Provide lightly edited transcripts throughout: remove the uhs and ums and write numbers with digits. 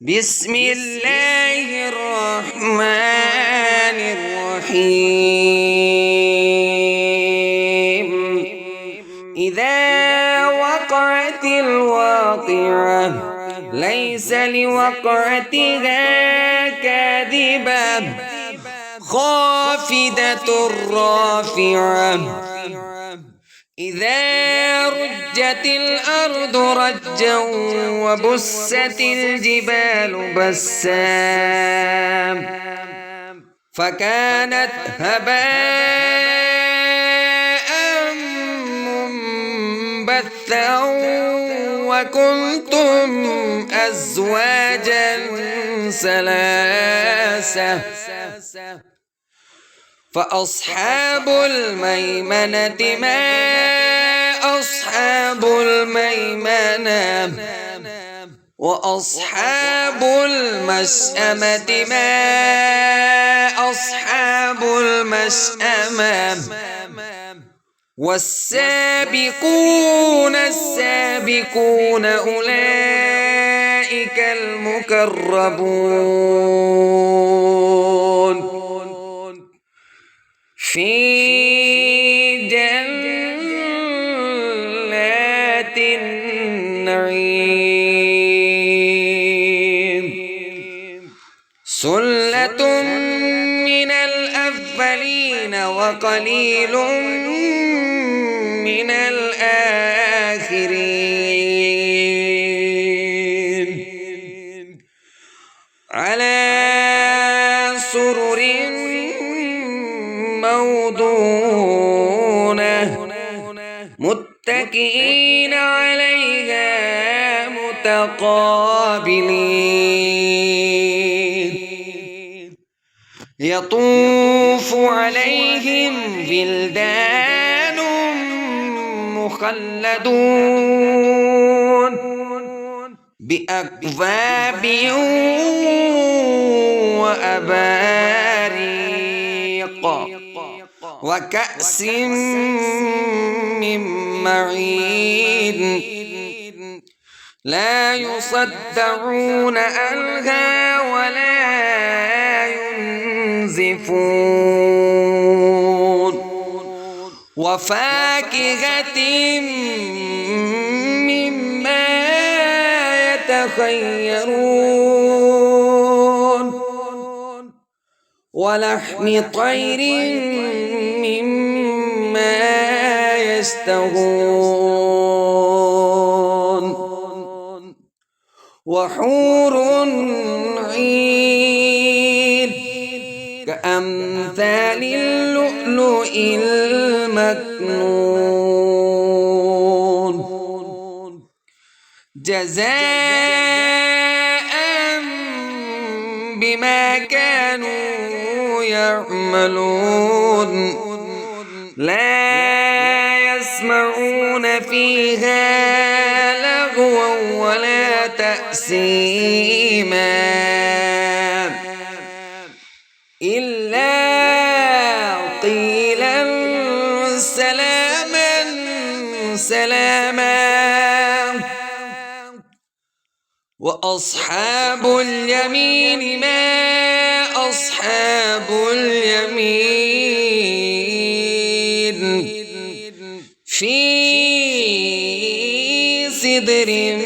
بسم الله الرحمن الرحيم. إذا وقعت الواقعة ليس لوقعتها كاذبة خافضة رافعة. إذا رجت الأرض رجا وبست الجبال بسا فكانت هباء منبثا وكنتم أزواجا ثلاثة فأصحاب الميمنة ما أصحاب الميمنة وأصحاب المشأمة ما أصحاب المشأمة والسابقون السابقون أولئك المقربون في جنات النعيم ثلة من الأولين وقليل من الآخرين على سرر موضونة متكئين عليها متقابلين يطوف عليهم ولدان مخلدون بأكواب وأباريق وكأس من معين لا يصدعون عنها ولا ينزفون وفاكهة مما يتخيرون ولحم طير مما يشتهون وحور عين كأمثال اللؤلؤ المكنون جزاء بما كانوا يعملون لا يسمعون فيها لغوا ولا تأثيما إلا قيلا سلاما سلاما وأصحاب اليمين ما أصحاب اليمين في سدر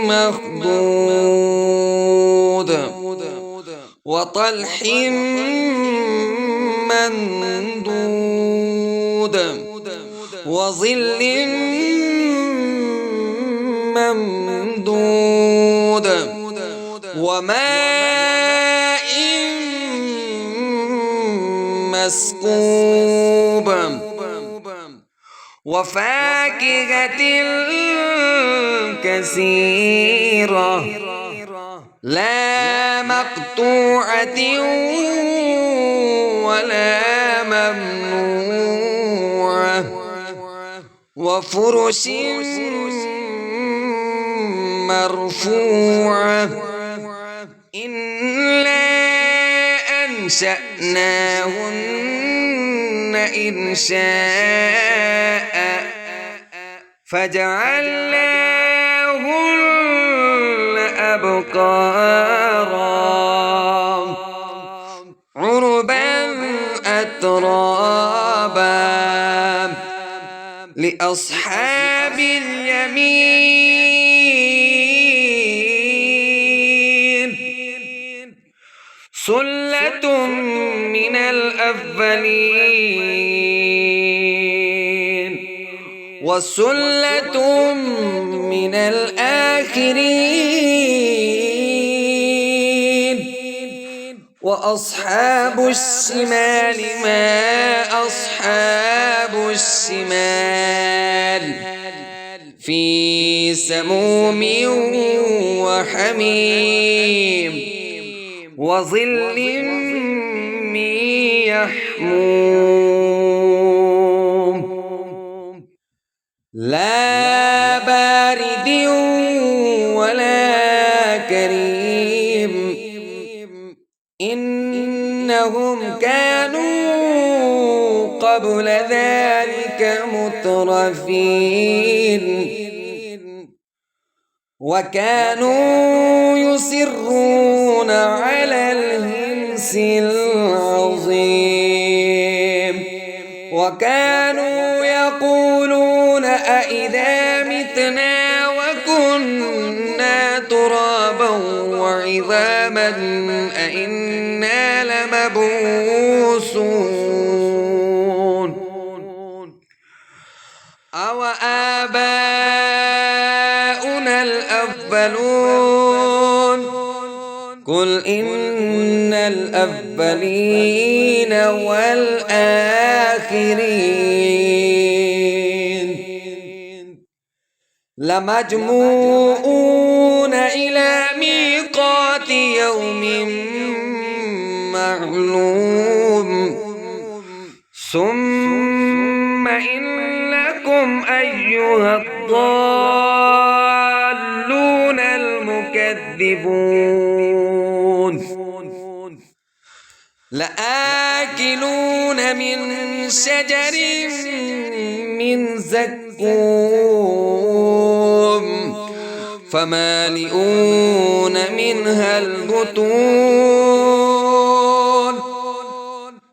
مخضود وطلح ممدود وظل ممدود وماء مسكوب وفاكهة كثيرة لا مقطوعة ولا ممنوعة وفرش مرفوعة إنا أنشأناهن إنشاء فجعلناهن أبقارا عربا أترابا لأصحاب اليمين ثلة من الأولين وثلة من الآخرين وأصحاب الشمال ما أصحاب الشمال في سموم وحميم وظل من يحموم لا بارد ولا كريم إنهم كانوا قبل ذلك مترفين وكانوا يصرون على الحنث العظيم وكانوا يقولون أئذا متنا وكنا ترابا وعظاما أئنا لمبعوثون أو آباؤنا الأولون قل إن الأولين والآخرين لمجموعون إلى ميقات يوم معلوم ثم إنكم أيها الضالون المكذبون لآكلون من شجر من زقوم فمالئون منها البطون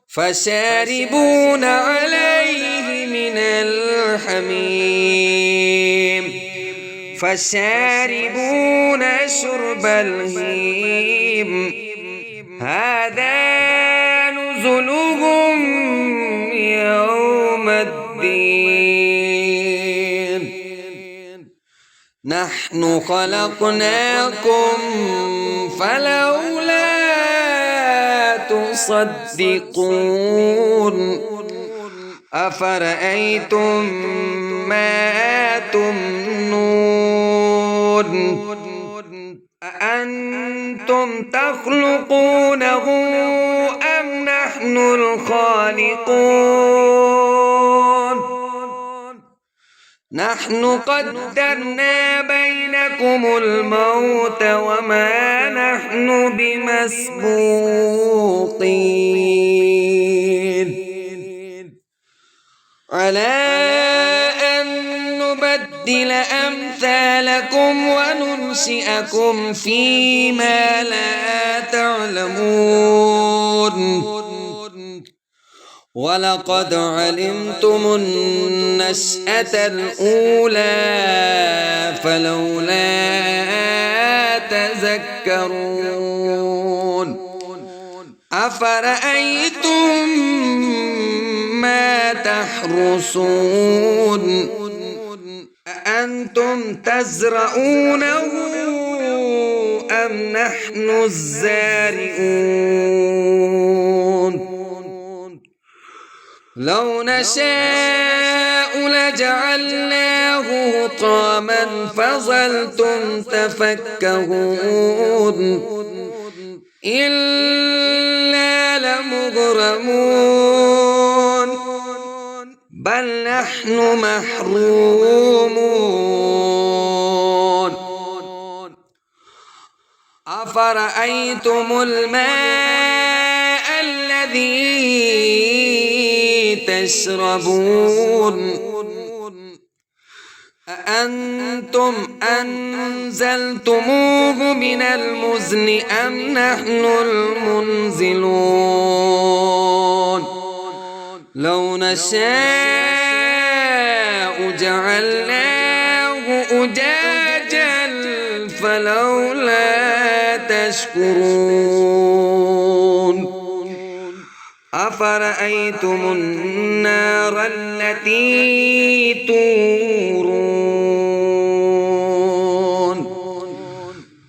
فشاربون عليه من الحميم فشاربون شرب الهيم هذا نزلهم يوم الدين نحن خلقناكم فلولا تصدقون أفرأيتم ما تمنون أأنتم تخلقونه أم نحن الخالقون نحن قدرنا بينكم الموت وما نحن بمسبوقين على أن نبدل أمثالكم وننشئكم فيما لا تعلمون ولقد علمتم النشأة الأولى فلولا تذكرون أفرأيتم ما تحرثون أأنتم تزرعونه أم نحن الزارعون لو نشاء لجعلناه حطاما فظلتم تفكهون إلا لمغرمون بل نحن محرومون أفرأيتم الماء الذي تشربون أأنتم أنزلتموه من المزن أم نحن المنزلون لو نشاء جعلناه أجاجا فلولا تشكرون أفرأيتم النار التي تورون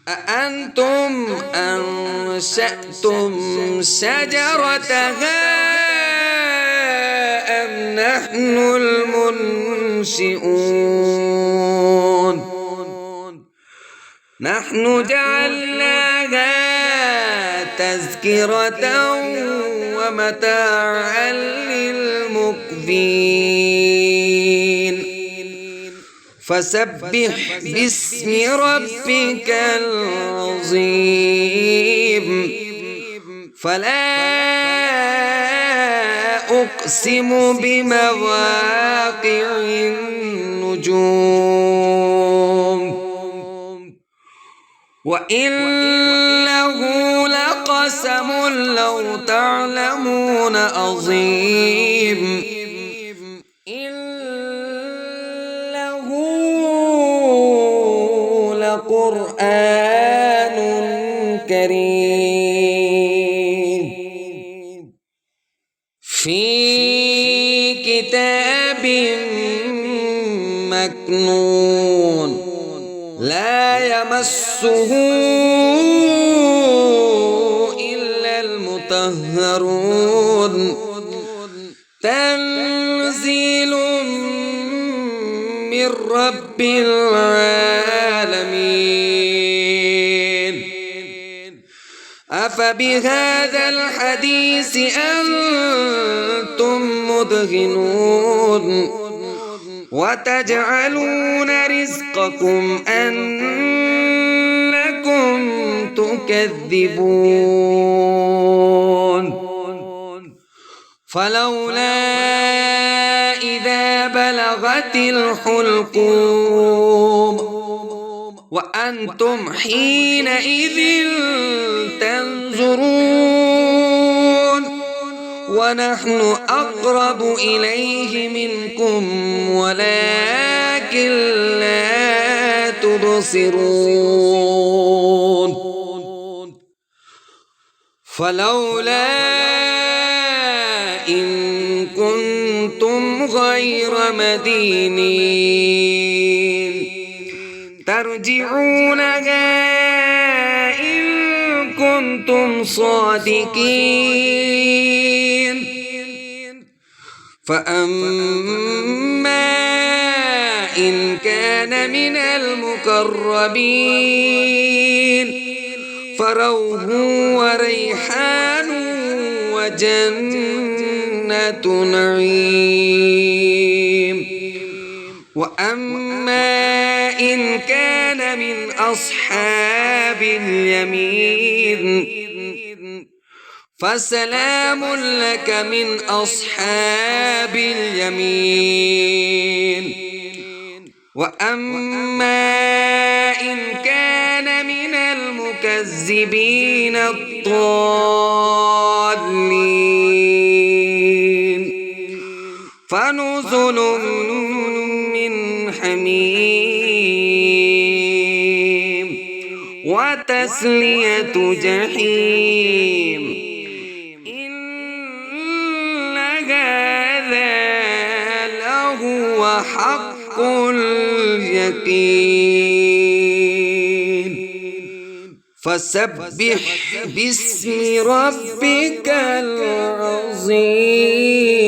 أأنتم أنشأتم شجرتها أم نحن المنشئون نحن جعلناها تذكرة ومتاعا للمقوين فسبح باسم ربك العظيم فلا أقسم بمواقع النجوم وإنه لقسم لو تعلمون عظيم إنه لقرآن كريم في كتاب مكنون لا يمسه إلا المطهرون تنزيل من رب العالمين أفبهذا الحديث أنتم مدهنون وتجعلون رزقكم أنكم تكذبون فلولا إذا بلغت الحلقوم وأنتم حينئذ تنظرون ونحن أقرب إليه منكم ولكن لا تبصرون فلولا إن كنتم غير مدينين ترجعونها إن كنتم صادقين فأما إن كان من المقربين فروح وريحان وجنة نعيم وأما إن كان من أصحاب اليمين فسلام لك من أصحاب اليمين وأما إن كان من المكذبين الضالين فنزل من حميم وتسلية جحيم إن هذا لهو حق اليقين فسبح باسم ربك العظيم.